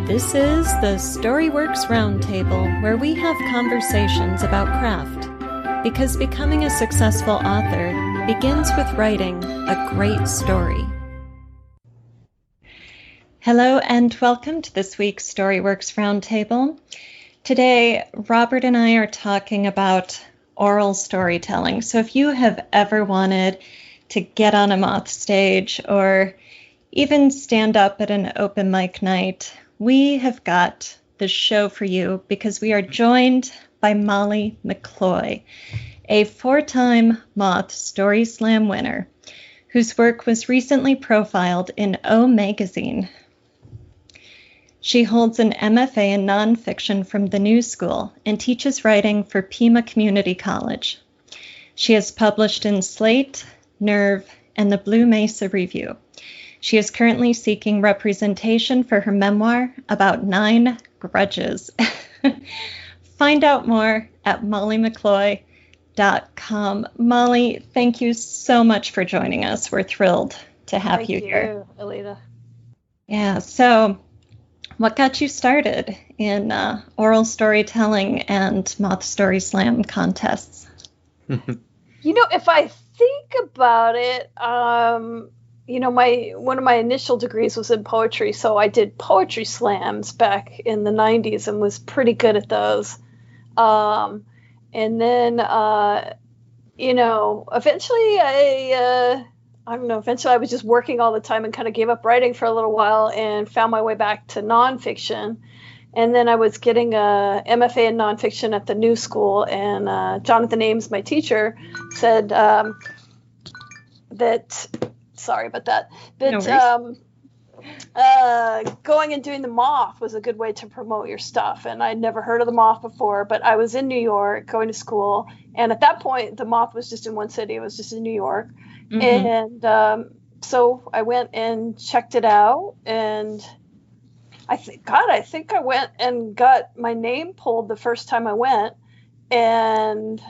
This is the Storyworks Roundtable, where we have conversations about craft. Because becoming a successful author begins with writing a great story. Hello and welcome to this week's Storyworks Roundtable. Today, Robert and I are talking about oral storytelling. So if you have ever wanted to get on a Moth stage or even stand up at an open mic night, we have got the show for you because we are joined by Molly McCloy, a 4-time Moth Story Slam winner, whose work was recently profiled in O Magazine. She holds an MFA in nonfiction from the New School and teaches writing for Pima Community College. She has published in Slate, Nerve, and the Blue Mesa Review. She is currently seeking representation for her memoir about 9 grudges. Find out more at mollymccloy.com. Molly, thank you so much for joining us. We're thrilled to have you here. Thank you, Alida. Yeah, so what got you started in oral storytelling and Moth Story Slam contests? If I think about it, one of my initial degrees was in poetry, so I did poetry slams back in the 90s and was pretty good at those. And then, eventually eventually I was just working all the time and kind of gave up writing for a little while and found my way back to nonfiction. And then I was getting a MFA in nonfiction at the New School, and Jonathan Ames, my teacher, said that going and doing the Moth was a good way to promote your stuff. And I'd never heard of the Moth before, but I was in New York going to school. And at that point, the Moth was just in one city. It was just in New York. Mm-hmm. And so I went and checked it out. And I think I went and got my name pulled the first time I went and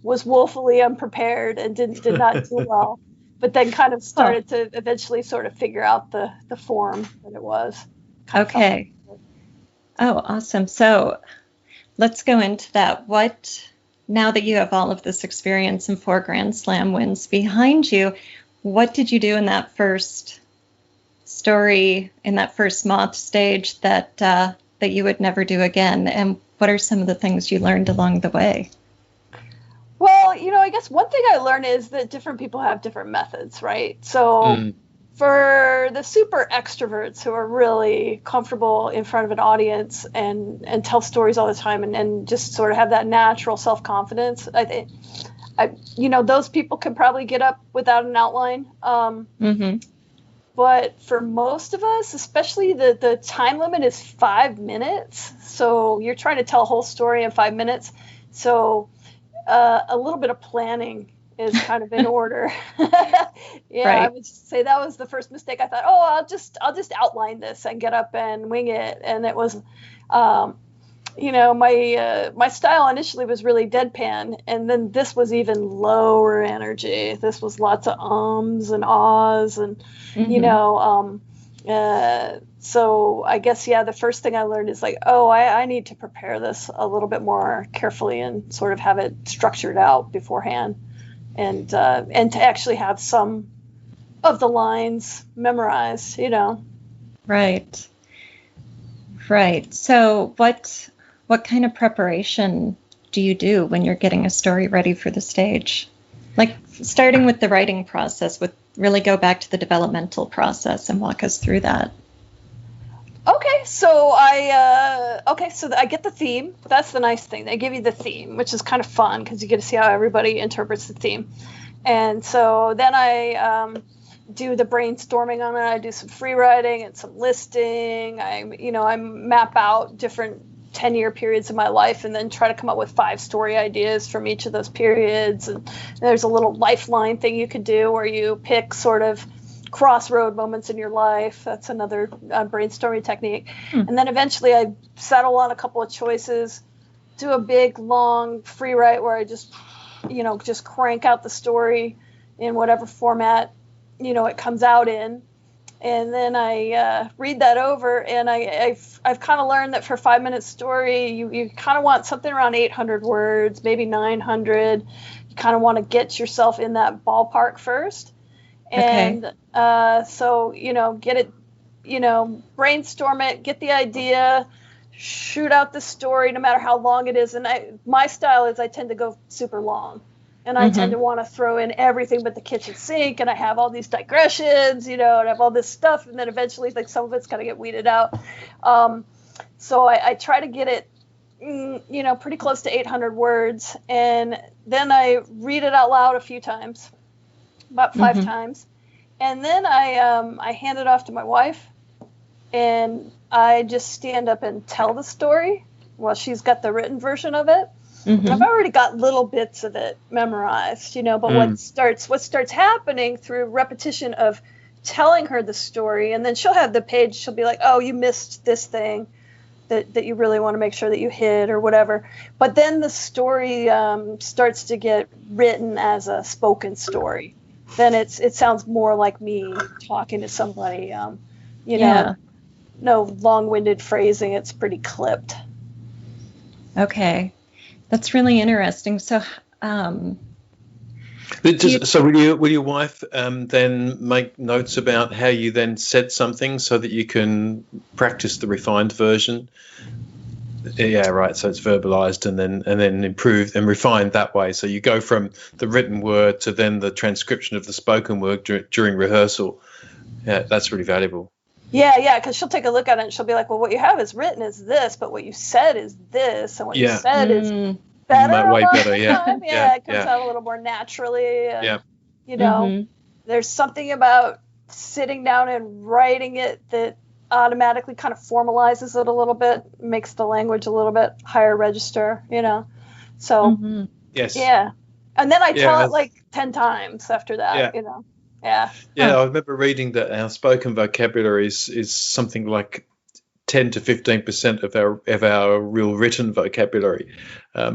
was woefully unprepared and did not do well. But then kind of started to eventually sort of figure out the form that it was. Okay. Oh, awesome. So let's go into that. Now that you have all of this experience and 4 Grand Slam wins behind you, what did you do in that first story, in that first Moth stage that you would never do again? And what are some of the things you learned along the way? Well, I guess one thing I learned is that different people have different methods, right? So for the super extroverts who are really comfortable in front of an audience and tell stories all the time and just sort of have that natural self-confidence, I think, those people can probably get up without an outline. But for most of us, especially the time limit is 5 minutes. So you're trying to tell a whole story in 5 minutes. So a little bit of planning is kind of in order. Yeah, right. I would say that was the first mistake. I thought, I'll just outline this and get up and wing it. And it was, my style initially was really deadpan, and then this was even lower energy. This was lots of ums and ahs, and so I guess, the first thing I learned is I need to prepare this a little bit more carefully and sort of have it structured out beforehand and to actually have some of the lines memorized, Right. So what kind of preparation do you do when you're getting a story ready for the stage? Like starting with the writing process, really go back to the developmental process and walk us through that. Okay, so I get the theme. That's the nice thing. They give you the theme, which is kind of fun because you get to see how everybody interprets the theme. And so then I do the brainstorming on it. I do some free writing and some listing. I map out different 10-year periods of my life and then try to come up with 5 story ideas from each of those periods. And there's a little lifeline thing you could do where you pick sort of crossroad moments in your life. That's another brainstorming technique. And then eventually I settle on a couple of choices, do a big long free write where I just crank out the story in whatever format it comes out in. And then I read that over, and I've kind of learned that for a 5-minute story, you kind of want something around 800 words, maybe 900. You kind of want to get yourself in that ballpark first. And so, get it, brainstorm it, get the idea, shoot out the story, no matter how long it is. And my style is I tend to go super long. And I tend to want to throw in everything but the kitchen sink, and I have all these digressions, and I have all this stuff, and then eventually, like, some of it's got to get weeded out. So I try to get it, pretty close to 800 words, and then I read it out loud a few times, about 5 times, and then I hand it off to my wife, and I just stand up and tell the story while she's got the written version of it. I've already got little bits of it memorized, but what starts happening through repetition of telling her the story, and then she'll have the page, she'll be like, oh, you missed this thing that you really want to make sure that you hit or whatever. But then the story starts to get written as a spoken story. Then it sounds more like me talking to somebody, no long-winded phrasing. It's pretty clipped. Okay. That's really interesting. So, so will your wife then make notes about how you then said something so that you can practice the refined version? Yeah, right. So it's verbalized and then improved and refined that way. So you go from the written word to then the transcription of the spoken word during rehearsal. Yeah, that's really valuable. Yeah, because she'll take a look at it and she'll be like, well, what you have is written is this, but what you said is this, and what you said is better. Way better, yeah. It comes out a little more naturally. And, there's something about sitting down and writing it that automatically kind of formalizes it a little bit, makes the language a little bit higher register, So, yes. Yeah. And then I tell it like 10 times after that, Yeah. Yeah, I remember reading that our spoken vocabulary is something like 10 to 15% of our real written vocabulary,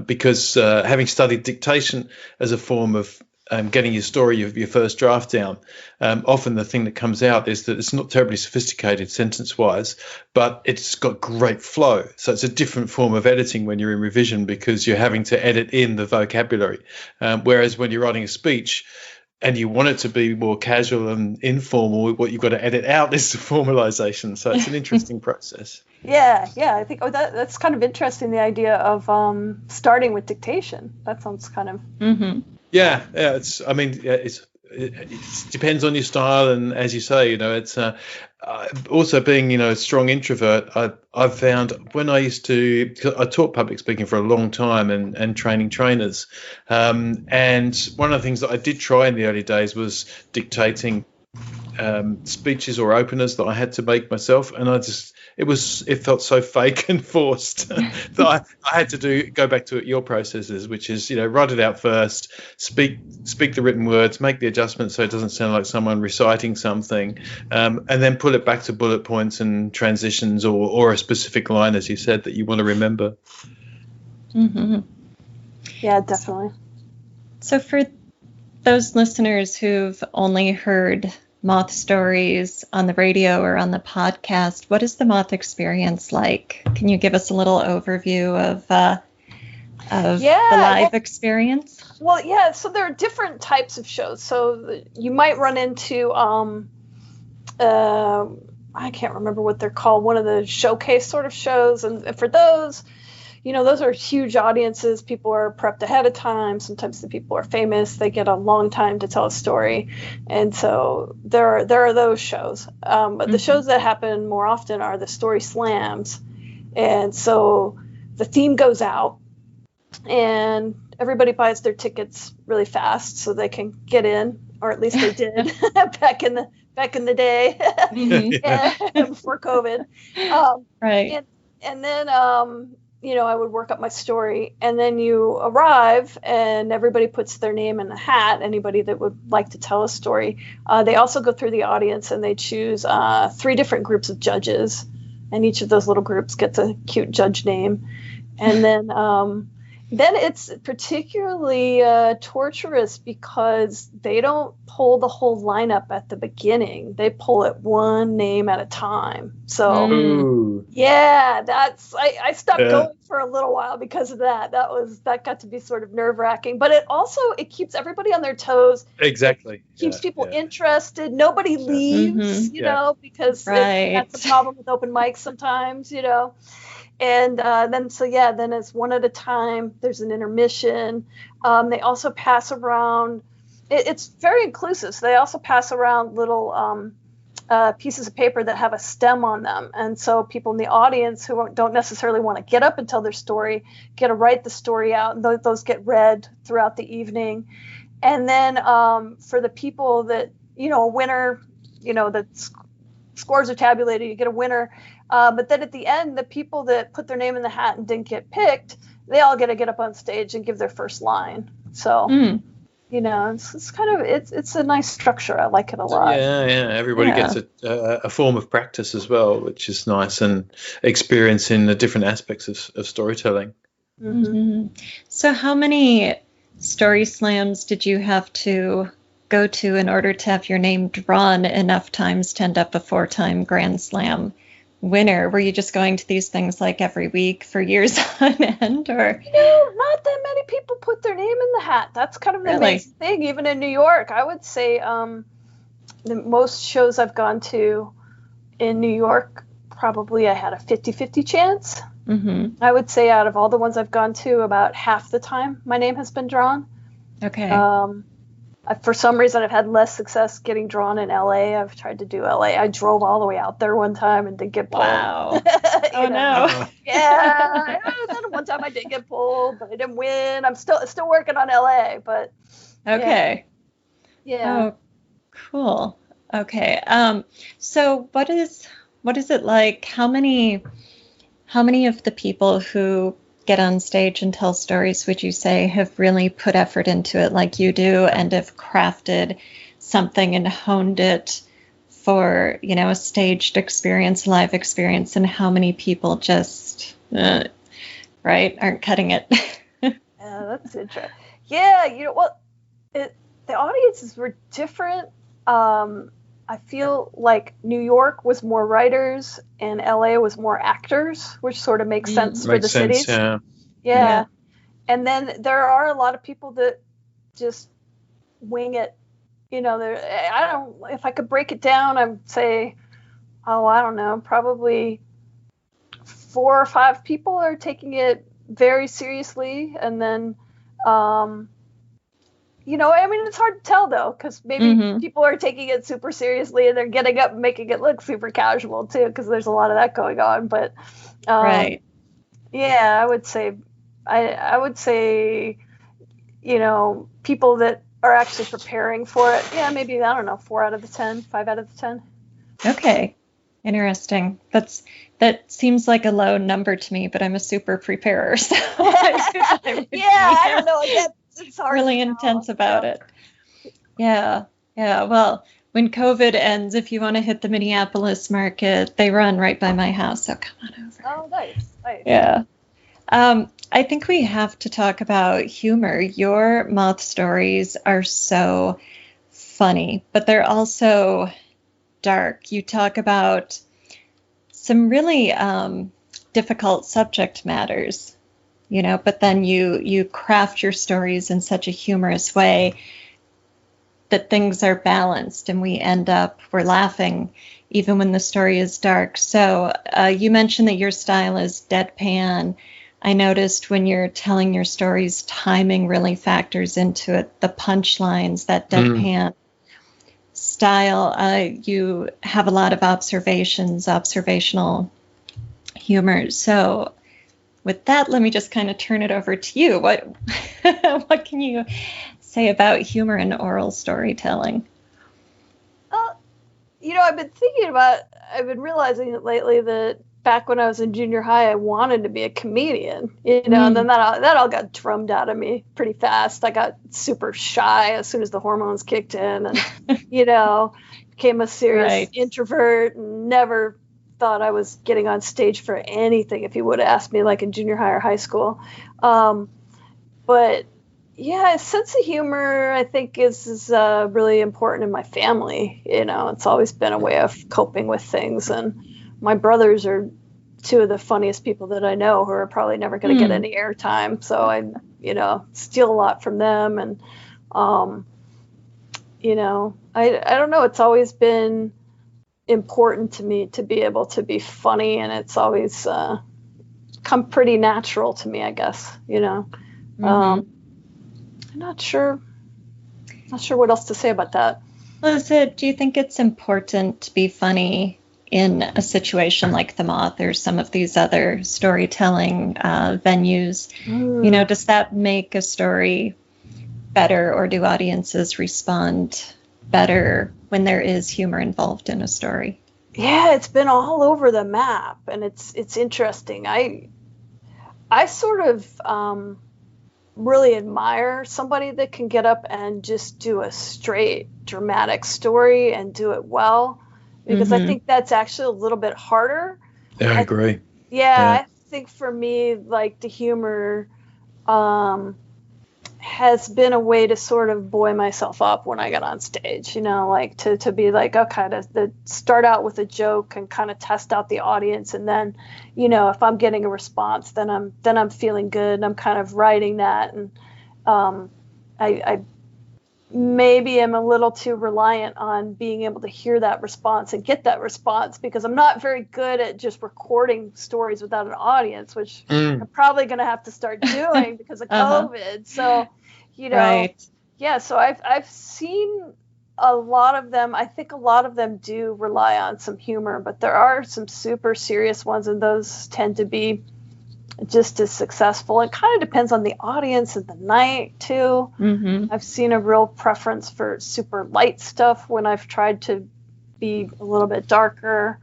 because having studied dictation as a form of getting your story, your first draft down, often the thing that comes out is that it's not terribly sophisticated sentence-wise, but it's got great flow. So it's a different form of editing when you're in revision because you're having to edit in the vocabulary, whereas when you're writing a speech, and you want it to be more casual and informal, what you've got to edit out is the formalization. So it's an interesting process. Yeah. I think that's kind of interesting, the idea of starting with dictation. That sounds kind of... Yeah. It depends on your style. And as you say, it's also being, a strong introvert. I've found when I taught public speaking for a long time and training trainers. And one of the things that I did try in the early days was dictating speeches or openers that I had to make myself. And it felt so fake and forced that I had to go back to your processes, which is, write it out first, speak the written words, make the adjustments so it doesn't sound like someone reciting something, and then pull it back to bullet points and transitions or a specific line, as you said, that you want to remember. Yeah, definitely. So for those listeners who've only heard Moth stories on the radio or on the podcast, what is the Moth Experience like? Can you give us a little overview of the live experience? Well, yeah, so there are different types of shows. So you might run into, I can't remember what they're called, one of the showcase sort of shows. And for those, those are huge audiences. People are prepped ahead of time. Sometimes the people are famous. They get a long time to tell a story. And so there are those shows. But the shows that happen more often are the story slams. And so the theme goes out and everybody buys their tickets really fast so they can get in, or at least they did back in the day before COVID. Right. And then, I would work up my story, and then you arrive and everybody puts their name in a hat, anybody that would like to tell a story. They also go through the audience and they choose 3 different groups of judges, and each of those little groups gets a cute judge name. And then then it's particularly torturous because they don't pull the whole lineup at the beginning. They pull it one name at a time. So Ooh. yeah, I stopped going for a little while because of that. That got to be sort of nerve-wracking, but it keeps everybody on their toes. Exactly. It keeps people interested. Nobody leaves, because that's the problem with open mics sometimes, And then it's one at a time. There's an intermission. They also pass around. It's very inclusive. So they also pass around little pieces of paper that have a stem on them. And so people in the audience who don't necessarily want to get up and tell their story get to write the story out. And those get read throughout the evening. And then for the people that, a winner, that scores are tabulated, you get a winner. But then at the end, the people that put their name in the hat and didn't get picked, they all get to get up on stage and give their first line. So, it's kind of, it's a nice structure. I like it a lot. Yeah. Everybody gets a form of practice as well, which is nice, and experiencing the different aspects of storytelling. Mm-hmm. So how many story slams did you have to go to in order to have your name drawn enough times to end up a 4-time Grand Slam winner? Were you just going to these things like every week for years on end, or? Not that many people put their name in the hat. That's kind of the amazing thing. Even in New York, I would say the most shows I've gone to in New York, probably I had a 50-50 chance. Mm-hmm. I would say out of all the ones I've gone to, about half the time my name has been drawn. Okay. For some reason, I've had less success getting drawn in LA. I've tried to do LA. I drove all the way out there one time and didn't get pulled. Wow. Oh, no. Yeah. Then one time I did get pulled, but I didn't win. I'm still working on LA, but. Okay. Yeah. Oh, cool. Okay. So what is it like? How many of the people who get on stage and tell stories would you say have really put effort into it like you do, and have crafted something and honed it for, a staged experience, live experience, and how many people just, aren't cutting it? Yeah, that's interesting. Yeah, the audiences were different. I feel like New York was more writers and LA was more actors, which sort of makes sense for the cities. Yeah. And then there are a lot of people that just wing it. If I could break it down, I'd say, I don't know, probably 4 or 5 people are taking it very seriously. And then, it's hard to tell, though, because maybe people are taking it super seriously and they're getting up and making it look super casual, too, because there's a lot of that going on. But, right. Yeah, I would say, people that are actually preparing for it. Yeah, maybe, 4 out of the 10, 5 out of the 10. Okay. Interesting. That seems like a low number to me, but I'm a super preparer. So I don't know. It's hard really intense about it. Yeah. Well, when COVID ends, if you want to hit the Minneapolis market, they run right by my house. So come on over. Oh, nice. Yeah. I think we have to talk about humor. Your Moth stories are so funny, but they're also dark. You talk about some really difficult subject matters, but then you craft your stories in such a humorous way that things are balanced and we're laughing even when the story is dark. So you mentioned that your style is deadpan. I noticed when you're telling your stories, timing really factors into it. The punchlines, that deadpan style, you have a lot of observational humor. So with that, let me just kind of turn it over to you. What can you say about humor and oral storytelling? I've been realizing that lately that back when I was in junior high, I wanted to be a comedian, and then that all got drummed out of me pretty fast. I got super shy as soon as the hormones kicked in, and, became a serious introvert, and never thought I was getting on stage for anything if you would have asked me like in junior high or high school. But yeah, a sense of humor, I think, is really important in my family. It's always been a way of coping with things. And my brothers are two of the funniest people that I know who are probably never going to get any airtime. So I, steal a lot from them. And, I don't know. It's always been important to me to be able to be funny. And it's always come pretty natural to me, I guess, I'm not sure what else to say about that. Liza, do you think it's important to be funny in a situation like the Moth or some of these other storytelling venues? Does that make a story better, or do audiences respond better when there is humor involved in a story? Yeah, it's been all over the map, and it's interesting. I sort of really admire somebody that can get up and just do a straight dramatic story and do it well, because I think that's actually a little bit harder. Yeah, I agree. Yeah, I think for me, like, the humor has been a way to sort of buoy myself up when I get on stage, like to be like, okay, to start out with a joke and kind of test out the audience. And then, if I'm getting a response, then I'm feeling good, and I'm kind of writing that. And I maybe am a little too reliant on being able to hear that response and get that response, because I'm not very good at just recording stories without an audience, which I'm probably going to have to start doing because of COVID. So, right. Yeah, so I've seen a lot of them. I think a lot of them do rely on some humor, but there are some super serious ones, and those tend to be just as successful. It kind of depends on the audience and the night too. I've seen a real preference for super light stuff when I've tried to be a little bit darker,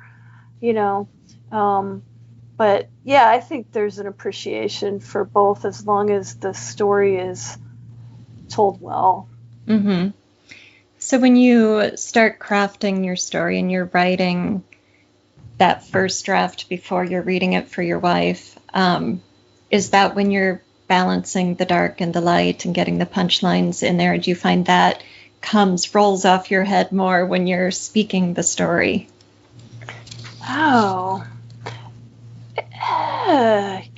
but yeah, I think there's an appreciation for both, as long as the story is told well. So when you start crafting your story and you're writing that first draft before you're reading it for your wife, is that when you're balancing the dark and the light and getting the punchlines in there? Do you find that rolls off your head more when you're speaking the story? Oh,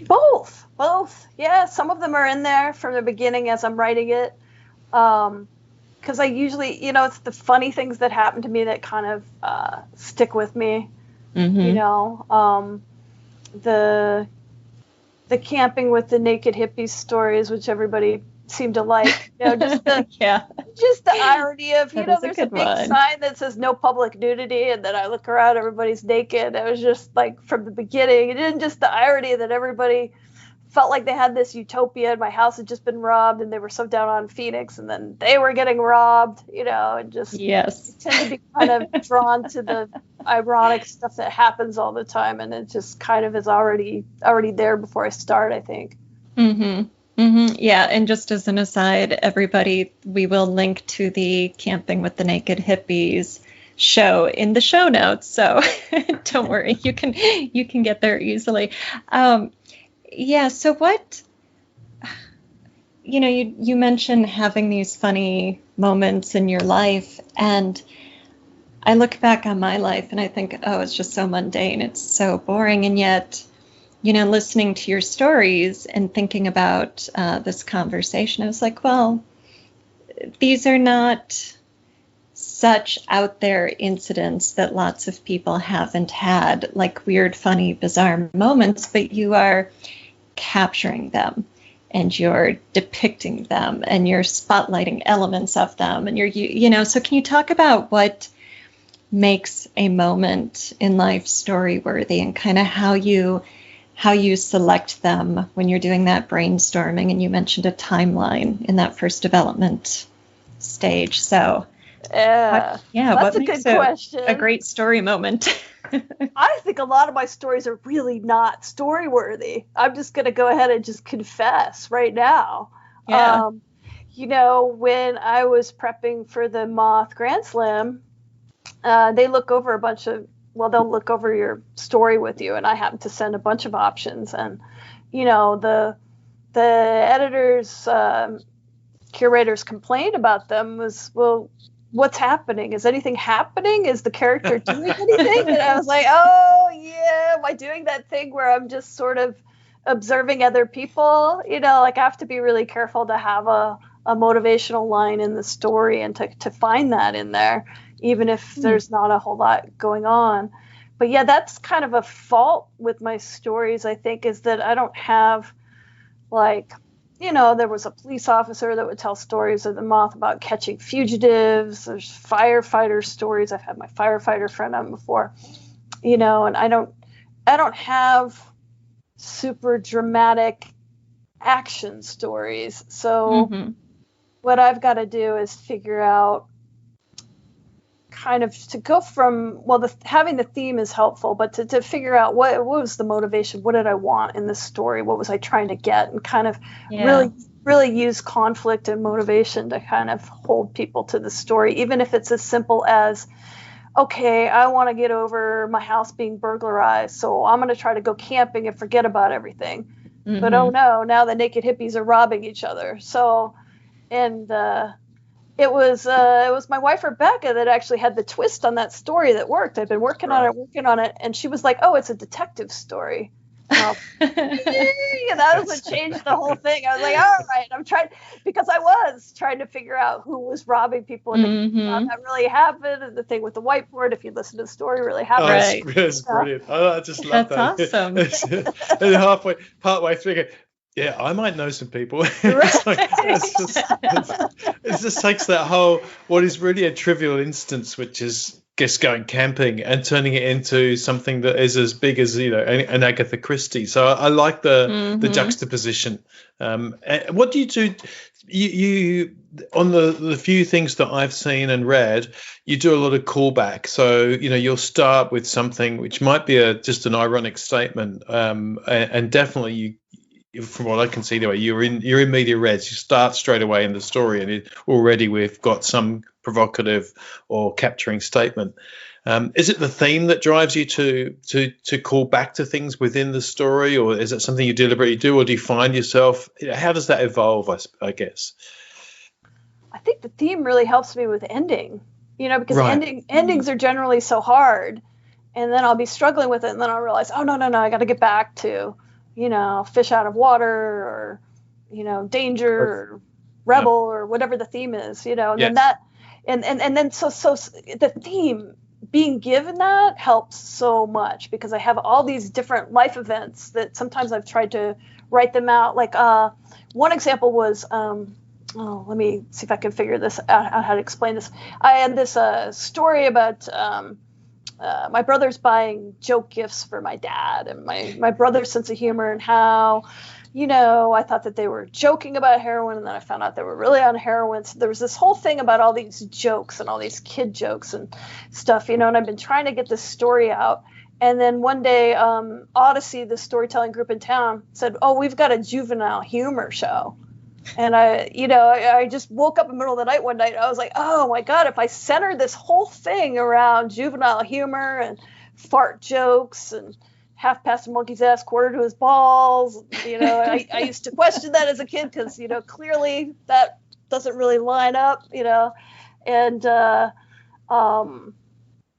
both. Yeah, some of them are in there from the beginning as I'm writing it, because I usually, it's the funny things that happen to me that kind of stick with me. The camping with the naked hippies stories, which everybody seemed to like, just the just the irony of, there's a big sign that says no public nudity, and then I look around, everybody's naked. It was just like, from the beginning, and then just the irony that everybody felt like they had this utopia, and my house had just been robbed, and they were so down on Phoenix, and then they were getting robbed, and just tend to be kind of drawn to the ironic stuff that happens all the time, and it just kind of is already there before I start, I think. Yeah, and just as an aside, everybody, we will link to the Camping with the Naked Hippies show in the show notes, so don't worry, you can get there easily. Yeah, so what, you mentioned having these funny moments in your life, and I look back on my life and I think, oh, it's just so mundane, it's so boring, and yet, listening to your stories and thinking about this conversation, I was like, well, these are not such out there incidents that lots of people haven't had, like weird, funny, bizarre moments, but you are capturing them and you're depicting them and you're spotlighting elements of them, and so can you talk about what makes a moment in life story-worthy, and kind of how you select them when you're doing that brainstorming? And you mentioned a timeline in that first development stage, so that's what a makes good question. A great story moment? I think a lot of my stories are really not story worthy. I'm just going to go ahead and just confess right now. Yeah. When I was prepping for the Moth Grand Slam, they look over they'll look over your story with you, and I happen to send a bunch of options, and the the editors, curators complained about them was, well, what's happening? Is anything happening? Is the character doing anything? And I was like, oh yeah, am I doing that thing where I'm just sort of observing other people? You know, like I have to be really careful to have a motivational line in the story and to find that in there, even if there's not a whole lot going on. But yeah, that's kind of a fault with my stories, I think, is that I don't have, like, you know, there was a police officer that would tell stories of the Moth about catching fugitives. There's firefighter stories. I've had my firefighter friend on before, you know, and I don't have super dramatic action stories. So what I've got to do is figure out kind of to go from, well, having the theme is helpful, but to figure out what was the motivation, what did I want in this story, what was I trying to get, and kind of really use conflict and motivation to kind of hold people to the story, even if it's as simple as, okay, I want to get over my house being burglarized, so I'm going to try to go camping and forget about everything. But oh no, now the naked hippies are robbing each other. So, and it was my wife Rebecca that actually had the twist on that story that worked. I've been working on it, and she was like, "Oh, it's a detective story." Well, that was what changed the whole thing. I was like, "All right, I'm trying," because I was trying to figure out who was robbing people, and that really happened. And the thing with the whiteboard, if you listen to the story, really happened. Oh, that's brilliant! I just love that. That's awesome. And partway through, yeah, I might know some people. It just takes that whole, what is really a trivial instance, which is just going camping, and turning it into something that is as big as, you know, an Agatha Christie. So I like the juxtaposition. What do you do? You on the few things that I've seen and read, you do a lot of callback. So, you know, you'll start with something which might be just an ironic statement, and definitely you. From what I can see, anyway, you're in media res. You start straight away in the story, and already we've got some provocative or capturing statement. Is it the theme that drives you to call back to things within the story, or is it something you deliberately do, or do you find yourself? How does that evolve? I guess. I think the theme really helps me with ending. You know, because endings are generally so hard, and then I'll be struggling with it, and then I'll realize, oh no, I got to get back to, you know, fish out of water, or, you know, danger, or rebel, or whatever the theme is, you know, and then that, and then so the theme being given that helps so much, because I have all these different life events that sometimes I've tried to write them out. Like one example was, let me see if I can figure this out, how to explain this. I had this story about my brother's buying joke gifts for my dad, and my brother's sense of humor, and how, you know, I thought that they were joking about heroin, and then I found out they were really on heroin. So there was this whole thing about all these jokes and all these kid jokes and stuff, you know, and I've been trying to get this story out. And then one day, Odyssey, the storytelling group in town, said, "Oh, we've got a juvenile humor show." And I just woke up in the middle of the night one night. I was like, oh my God, if I centered this whole thing around juvenile humor and fart jokes and half past a monkey's ass, quarter to his balls, you know, I used to question that as a kid, because, you know, clearly that doesn't really line up, you know, and,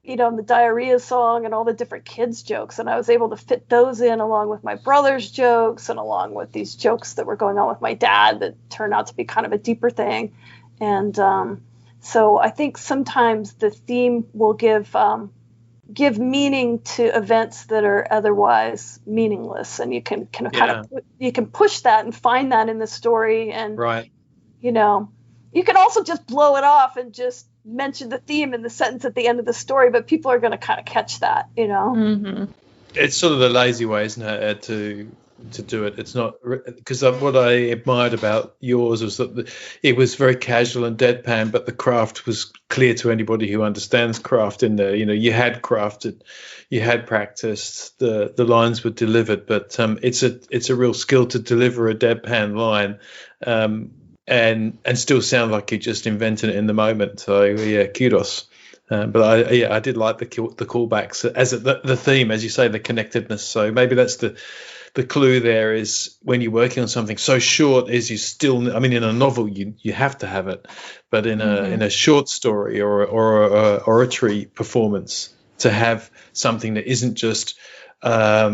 you know, the diarrhea song and all the different kids' jokes. And I was able to fit those in along with my brother's jokes and along with these jokes that were going on with my dad that turned out to be kind of a deeper thing. And so I think sometimes the theme will give meaning to events that are otherwise meaningless. And you can you can push that and find that in the story. And, you know, you can also just blow it off and just mention the theme in the sentence at the end of the story, but people are going to kind of catch that, you know. It's sort of the lazy way, isn't it, to do it. It's not, because what I admired about yours was that it was very casual and deadpan, but the craft was clear to anybody who understands craft in there. You know, you had crafted, you had practiced, the lines were delivered, but it's a real skill to deliver a deadpan line and still sound like you just invented it in the moment. So yeah, kudos. But I did like the callbacks as the theme, as you say, the connectedness. So maybe that's the clue there is when you're working on something so short, is you still, I mean, in a novel you have to have it, but in a short story or a oratory performance, to have something that isn't just a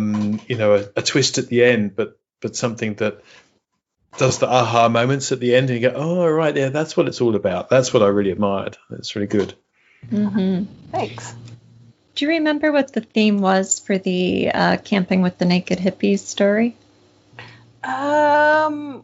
twist at the end, but something that does the aha moments at the end, and you go, oh, right, yeah, that's what it's all about. That's what I really admired. That's really good. Thanks. Do you remember what the theme was for the Camping with the Naked Hippies story? I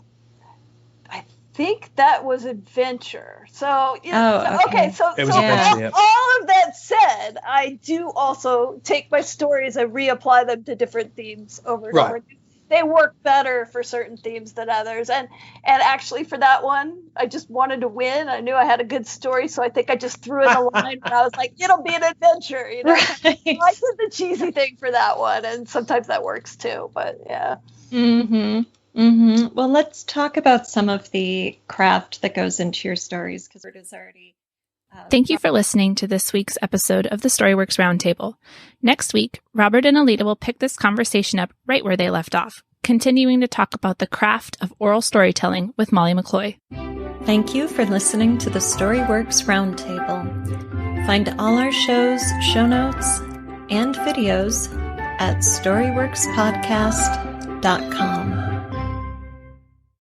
think that was adventure. So, okay. So all of that said, I do also take my stories and reapply them to different themes over and over. They work better for certain themes than others. And actually for that one, I just wanted to win. I knew I had a good story, so I think I just threw in a line where I was like, it'll be an adventure, you know. Right. I did the cheesy thing for that one, and sometimes that works too, but yeah. Well, let's talk about some of the craft that goes into your stories, because it is already... Thank you for listening to this week's episode of the Storyworks Roundtable. Next week, Robert and Alida will pick this conversation up right where they left off, continuing to talk about the craft of oral storytelling with Molly McCloy. Thank you for listening to the Storyworks Roundtable. Find all our shows, show notes, and videos at storyworkspodcast.com.